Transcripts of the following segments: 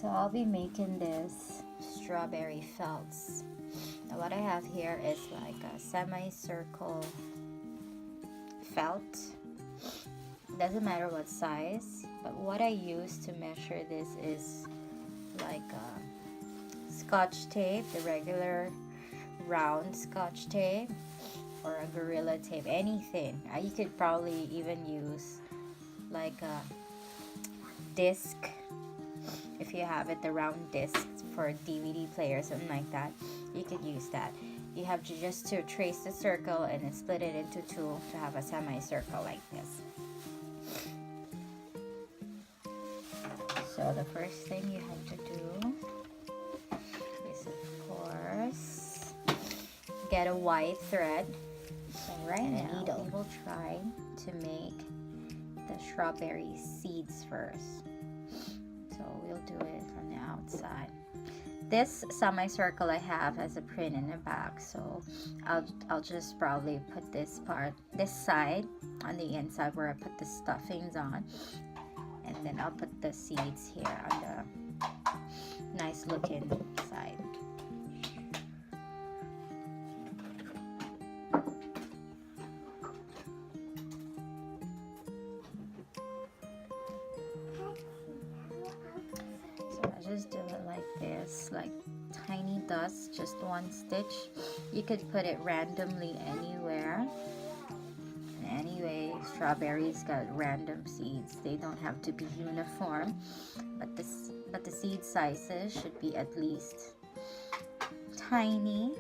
So I'll be making this strawberry felts. Now what I have here is like a semicircle felt. Doesn't matter what size, but what I use to measure this is like Scotch tape, the regular round Scotch tape, or a Gorilla tape, anything. You could probably even use like a disc, if you have it, the round disc for a DVD player, something like that. You could use that. You have to just to trace the circle and then split it into two to have a semicircle like this. So the first thing you have to do is, of course, get a white thread. So right now we will try to make the strawberry seeds first. So we'll do it from the outside. This semicircle I have has a print in the back, so I'll just probably put this side on the inside where I put the stuffings on, and then I'll put the seeds here on the nice looking side. Just do it like this, like tiny dots, just one stitch. You could put it randomly anywhere. And anyway, strawberries got random seeds. They don't have to be uniform, but the seed sizes should be at least tiny.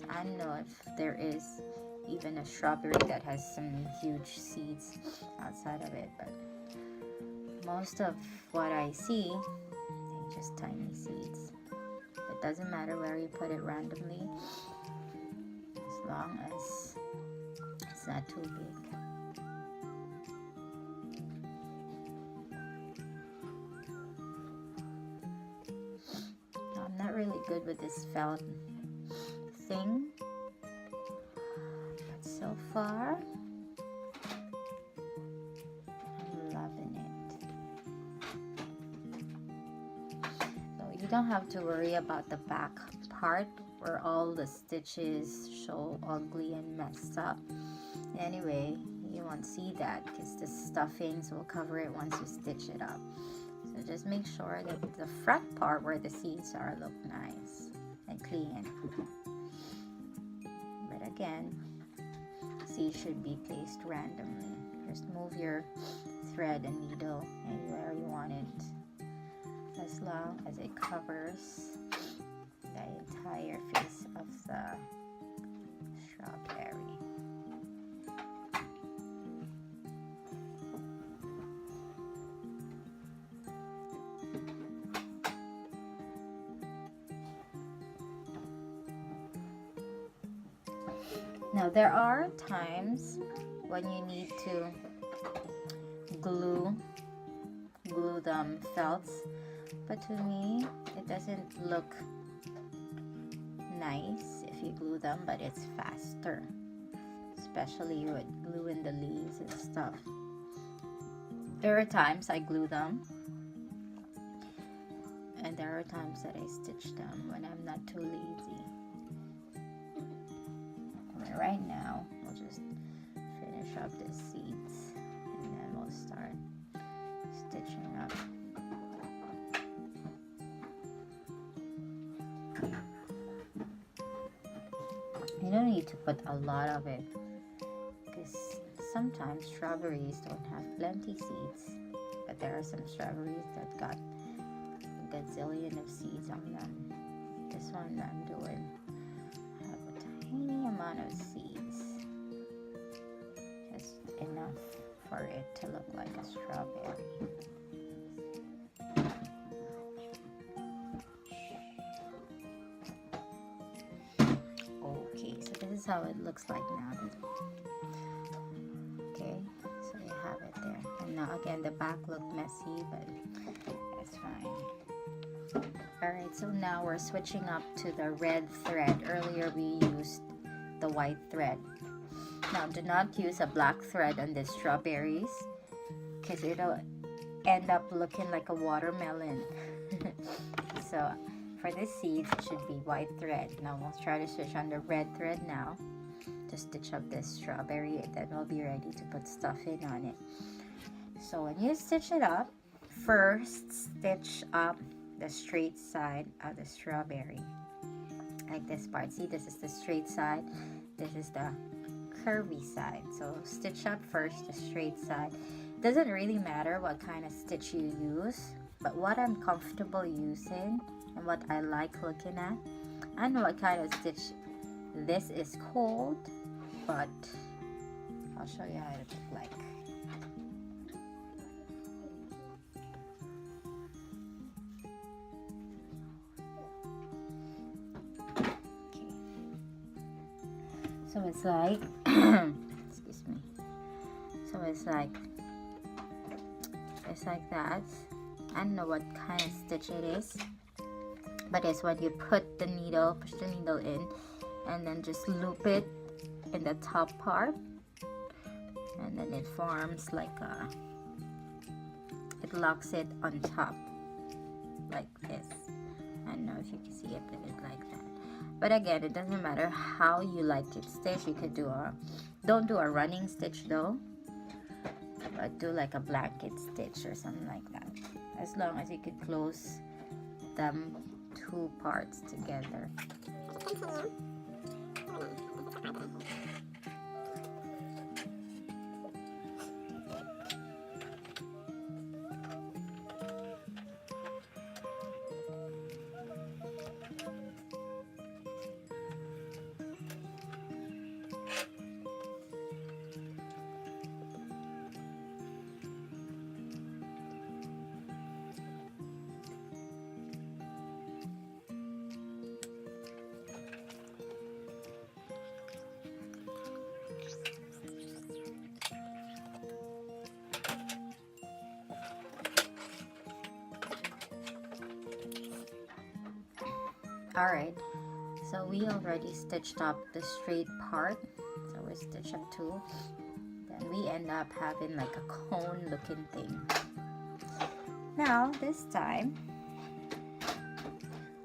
I don't know if there is even a strawberry that has some huge seeds outside of it, but most of what I see, just tiny seeds. It doesn't matter where you put it randomly, as long as it's not too big. I'm not really good with this felt thing, but so far I'm loving it. You don't have to worry about the back part where all the stitches show ugly and messed up. Anyway, you won't see that because the stuffings will cover it once you stitch it up. So just make sure that the front part where the seeds are look nice and clean. But again, seeds should be placed randomly. Just move your thread and needle anywhere you want it, as long as it covers the entire face of the strawberry. Now there are times when you need to glue them felts, but to me it doesn't look nice if you glue them, but it's faster, especially with gluing the leaves and stuff. There are times I glue them, and there are times that I stitch them when I'm not too lazy. But right now we'll just finish up the seeds and then we'll start stitching up. You don't need to put a lot of it because sometimes strawberries don't have plenty seeds, but there are some strawberries that got a gazillion of seeds on them. This one I'm doing have a tiny amount of seeds, just enough for it to look like a strawberry. This is how it looks like now. Okay, so you have it there. And now again, the back looked messy, but that's fine. Alright, so now we're switching up to the red thread. Earlier we used the white thread. Now do not use a black thread on the strawberries because it'll end up looking like a watermelon. So for this seeds, it should be white thread. Now we'll try to switch on the red thread now to stitch up this strawberry, and then we'll be ready to put stuff in on it. So when you stitch it up, first stitch up the straight side of the strawberry, like this part. See, this is the straight side, this is the curvy side. So stitch up first the straight side. Doesn't really matter what kind of stitch you use, but what I'm comfortable using and what I like looking at, I know what kind of stitch this is called, but I'll show you how it looks like. Okay. So it's like excuse me. So it's like that. I don't know what kind of stitch it is, but it's when you put the needle, push the needle in, and then just loop it in the top part, and then it forms like it locks it on top like this. I don't know if you can see it, but it's like that. But again, it doesn't matter how you like it stitch. You could do don't do a running stitch though, but do like a blanket stitch or something like that, as long as you could close them two parts together. Alright, so we already stitched up the straight part, so we stitch up two, then we end up having like a cone looking thing. Now this time,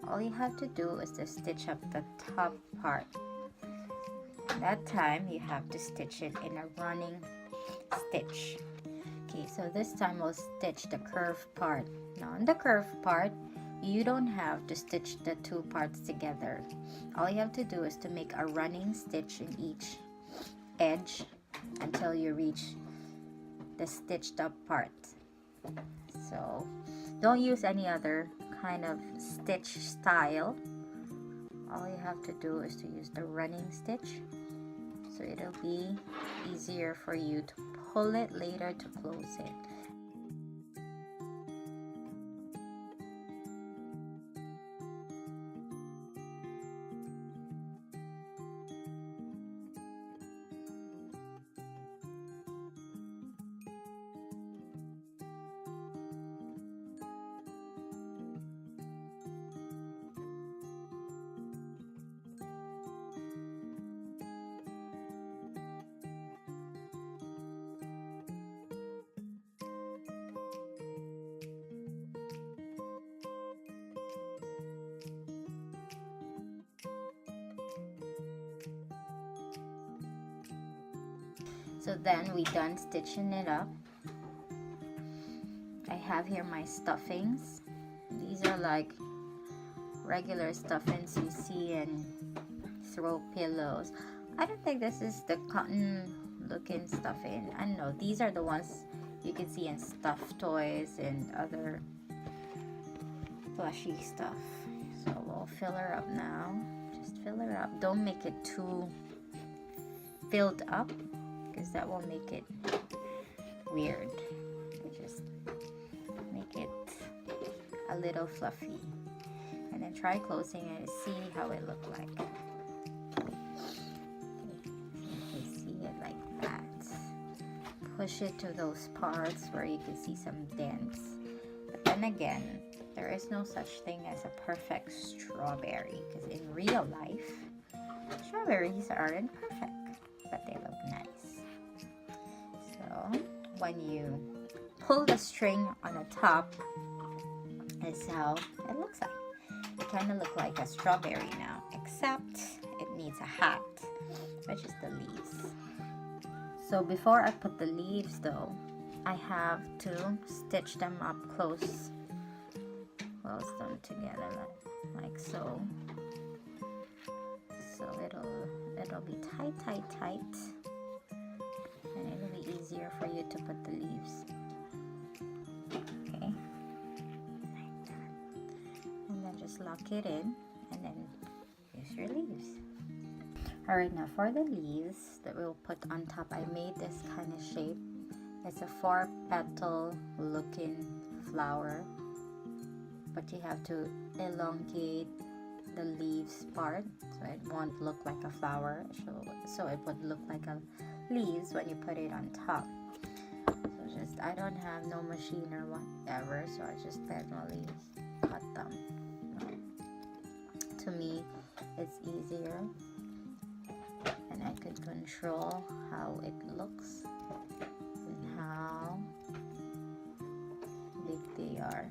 all you have to do is to stitch up the top part. That time you have to stitch it in a running stitch. Okay, so this time we'll stitch the curved part. Now on the curved part, you don't have to stitch the two parts together. All you have to do is to make a running stitch in each edge until you reach the stitched up part. So don't use any other kind of stitch style. All you have to do is to use the running stitch, so it'll be easier for you to pull it later to close it. So then we done stitching it up. I have here my stuffings. These are like regular stuffings you see in throw pillows. I don't think this is the cotton looking stuffing. I don't know. These are the ones you can see in stuffed toys and other plushy stuff. So we'll fill her up now. Just fill her up. Don't make it too filled up, because that will make it weird. Just make it a little fluffy, and then try closing it and see how it look like. Okay. You can see it like that. Push it to those parts where you can see some dents. But then again, there is no such thing as a perfect strawberry, because in real life, strawberries aren't perfect, but they look nice. So when you pull the string on the top is how it looks like. It kind of look like a strawberry now, except it needs a hat, which is the leaves. So before I put the leaves though, I have to stitch them up close, close them together like so. So it'll be tight, and it'll be easier for you to put the leaves. Okay, like that. And then just lock it in, and then use your leaves. Alright, now for the leaves that we'll put on top, I made this kind of shape. It's a 4-petal looking flower, but you have to elongate the leaves part so it won't look like a flower, so it would look like a leaves when you put it on top. So just, I don't have no machine or whatever, so I just manually cut them. To me, it's easier, and I could control how it looks and how big they are.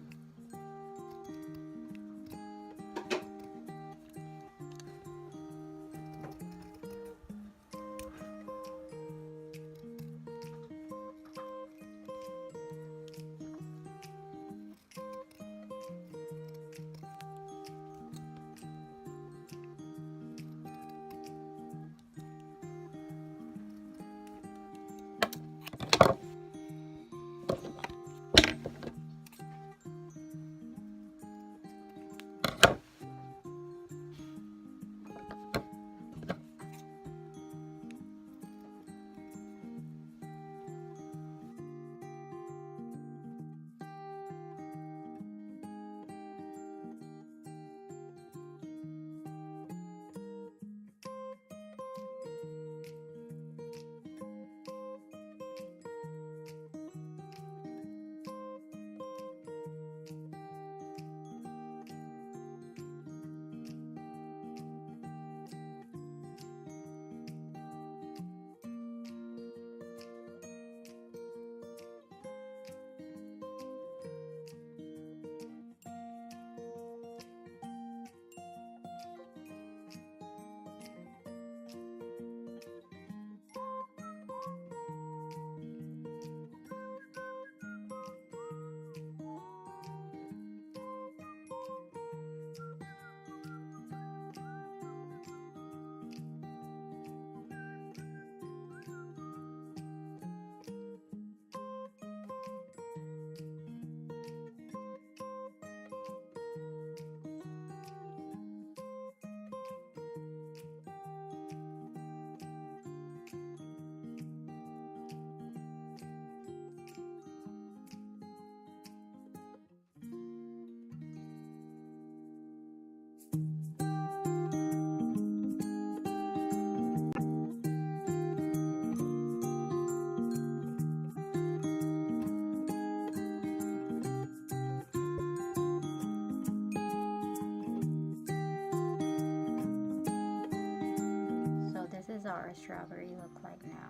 Our strawberry look like now,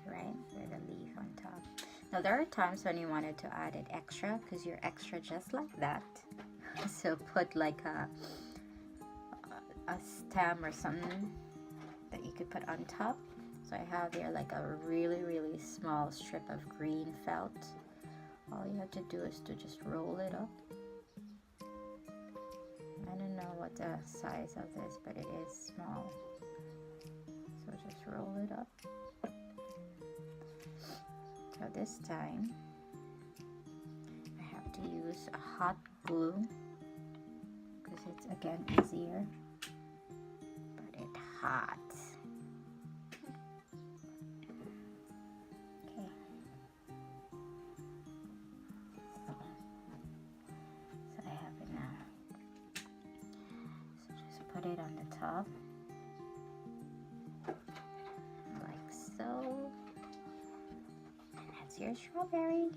right, with a leaf on top. Now there are times when you wanted to add it extra because you're extra just like that. So put like a stem or something that you could put on top. So I have here like a really small strip of green felt. All you have to do is to just roll it up. I don't know what the size of this, but it is small. So just roll it up. So this time I have to use a hot glue because it's again easier, but it's hot. Okay. So I have it now. So just put it on the top. So, and that's your strawberry.